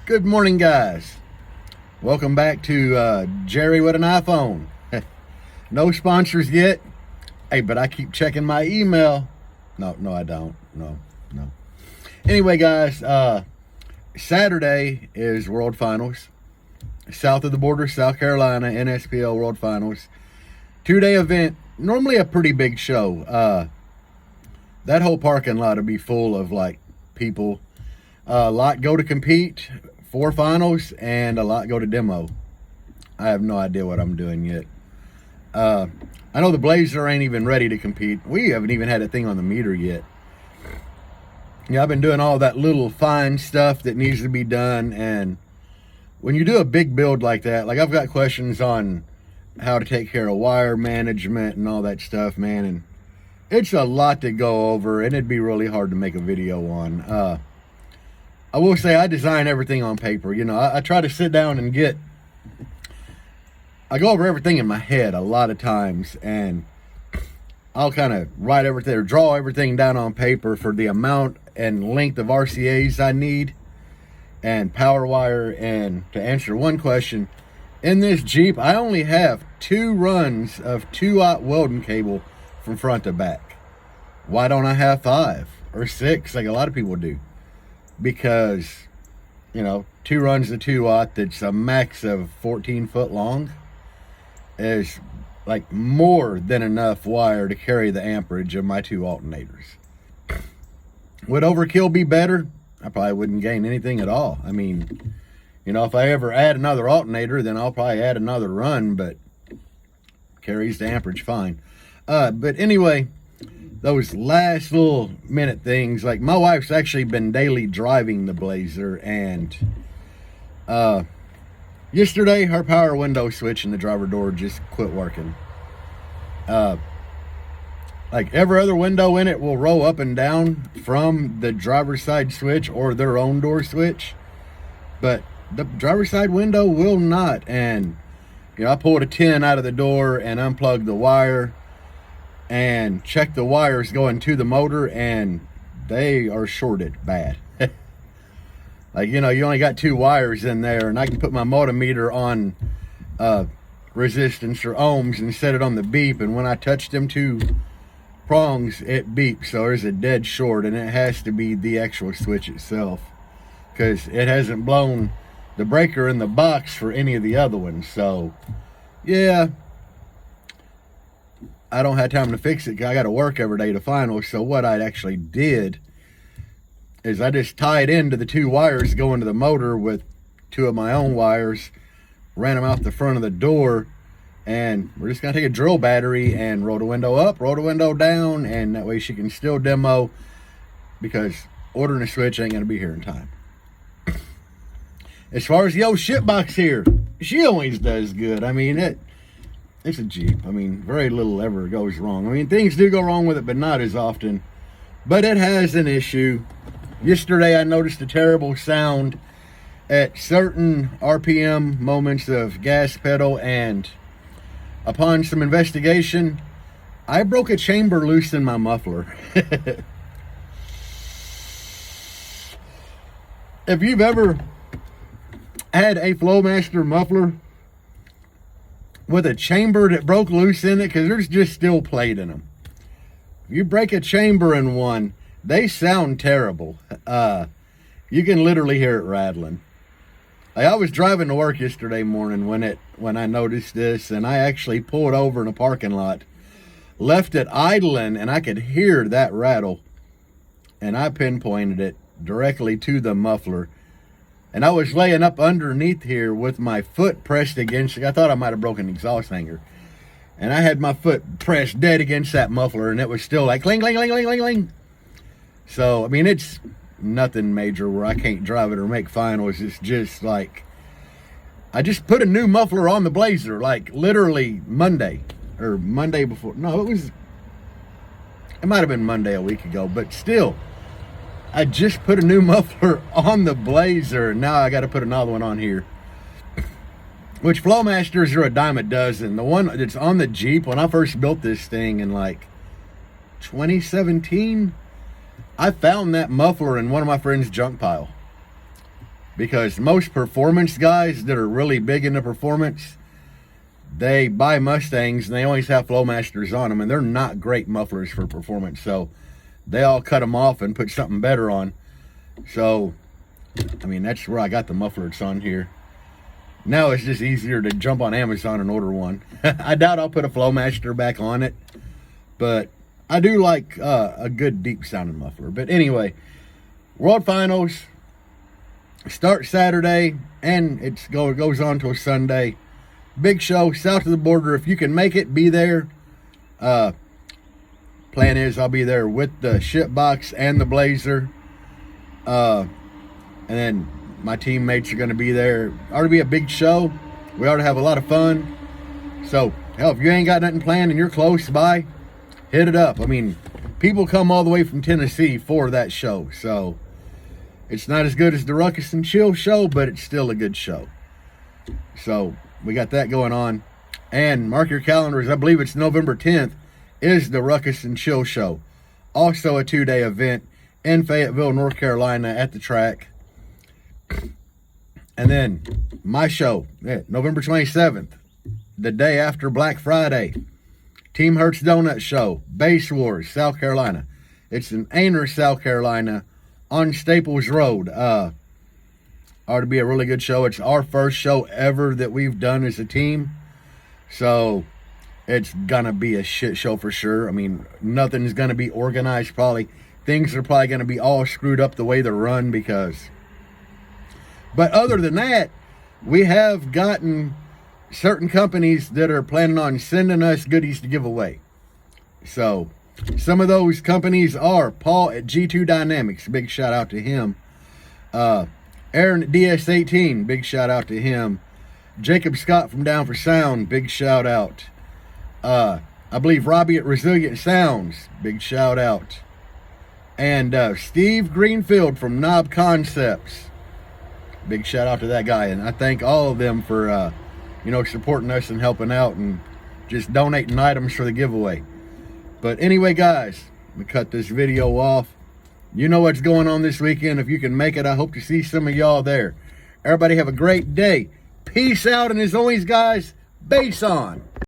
Good morning, guys. Welcome back to Jerry with an iPhone. No sponsors yet. Hey, but I keep checking my email. No, I don't. No. Anyway, guys, Saturday is World Finals. South of the border, South Carolina, NSPL World Finals. 2-day event. Normally a pretty big show. That whole parking lot will be full of, like, people. A lot go to compete for finals, and a lot go to demo. I have no idea what I'm doing yet. I know the Blazer ain't even ready to compete. We haven't even had a thing on the meter yet. Yeah, I've been doing all that little fine stuff that needs to be done, and when you do a big build like that, like I've got questions on how to take care of wire management and all that stuff, man, and it's a lot to go over, and it'd be really hard to make a video on. I will say I design everything on paper. You know, I try to sit down and I go over everything in my head a lot of times, and I'll kind of write everything or draw everything down on paper for the amount and length of RCAs I need and power wire. And to answer one question, in this Jeep, I only have 2 runs of 2-aught welding cable from front to back. Why don't I have 5 or 6 like a lot of people do? Because, you know, 2 runs of 2-aught that's a max of 14 foot long is like more than enough wire to carry the amperage of my 2 alternators. Would overkill be better? I probably wouldn't gain anything at all. I mean, you know, if I ever add another alternator, then I'll probably add another run, but carries the amperage fine. But anyway, those last little minute things, like my wife's actually been daily driving the Blazer, and yesterday her power window switch in the driver door just quit working. Like every other window in it will roll up and down from the driver's side switch or their own door switch, but the driver's side window will not. And you know, I pulled a 10 out of the door and unplugged the wire and check the wires going to the motor, and they are shorted bad. Like, you know, you only got 2 wires in there, and I can put my multimeter on resistance or ohms and set it on the beep, and when I touch them 2 prongs, it beeps. So there's a dead short, and it has to be the actual switch itself, because it hasn't blown the breaker in the box for any of the other ones. So yeah, I don't have time to fix it. I got to work every day to finals. So what I actually did is I just tied into the 2 wires going to the motor with 2 of my own wires, ran them out the front of the door, and we're just going to take a drill battery and roll the window up, roll the window down, and that way she can still demo, because ordering a switch ain't going to be here in time. As far as the old shit box here, she always does good. I mean, it's a Jeep. I mean, very little ever goes wrong. I mean, things do go wrong with it, but not as often. But it has an issue. Yesterday, I noticed a terrible sound at certain RPM moments of gas pedal, and upon some investigation, I broke a chamber loose in my muffler. If you've ever had a Flowmaster muffler with a chamber that broke loose in it, because there's just still plate in them. If you break a chamber in one, they sound terrible. You can literally hear it rattling. I was driving to work yesterday morning when I noticed this, and I actually pulled over in a parking lot, left it idling, and I could hear that rattle, and I pinpointed it directly to the muffler. And I was laying up underneath here with my foot pressed against it. I thought I might have broken the exhaust hanger. And I had my foot pressed dead against that muffler, and it was still like cling, cling, cling, cling, cling, cling. So, I mean, it's nothing major where I can't drive it or make finals. It's just like, I just put a new muffler on the Blazer, like literally Monday or Monday before. No, it might have been Monday a week ago, but still, I just put a new muffler on the Blazer, and now I got to put another one on here. Which Flowmasters are a dime a dozen. The one that's on the Jeep, when I first built this thing in like 2017, I found that muffler in one of my friend's junk pile. Because most performance guys that are really big into performance, they buy Mustangs and they always have Flowmasters on them, and they're not great mufflers for performance. So they all cut them off and put something better on. So, I mean, that's where I got the muffler. It's on here. Now it's just easier to jump on Amazon and order one. I doubt I'll put a Flowmaster back on it, but I do like a good deep sounding muffler. But anyway, World Finals start Saturday, and it goes on till Sunday. Big show south of the border. If you can make it, be there. Plan is I'll be there with the ship box and the Blazer. And then my teammates are going to be there. Ought to be a big show. We ought to have a lot of fun. So, hell, if you ain't got nothing planned and you're close by, hit it up. I mean, people come all the way from Tennessee for that show. So, it's not as good as the Ruckus and Chill show, but it's still a good show. So, we got that going on. And mark your calendars. I believe it's November 10th is the Ruckus and Chill show. Also a 2-day event in Fayetteville, North Carolina at the track. And then my show, November 27th, the day after Black Friday, Team Hertz Donut Show, Base Wars, South Carolina. It's in Aner, South Carolina, on Staples Road. Ought to be a really good show. It's our first show ever that we've done as a team. So it's gonna be a shit show for sure. I mean, nothing's gonna be organized probably. Things are probably gonna be all screwed up the way they're run because... But other than that, we have gotten certain companies that are planning on sending us goodies to give away. So some of those companies are Paul at G2 Dynamics. Big shout out to him. Aaron at DS18. Big shout out to him. Jacob Scott from Down for Sound. Big shout out. I believe Robbie at Resilient Sounds. Big shout out. And Steve Greenfield from Knob Concepts. Big shout out to that guy. And I thank all of them for, supporting us and helping out and just donating items for the giveaway. But anyway, guys, I'm going to cut this video off. You know what's going on this weekend. If you can make it, I hope to see some of y'all there. Everybody have a great day. Peace out. And as always, guys, bass on.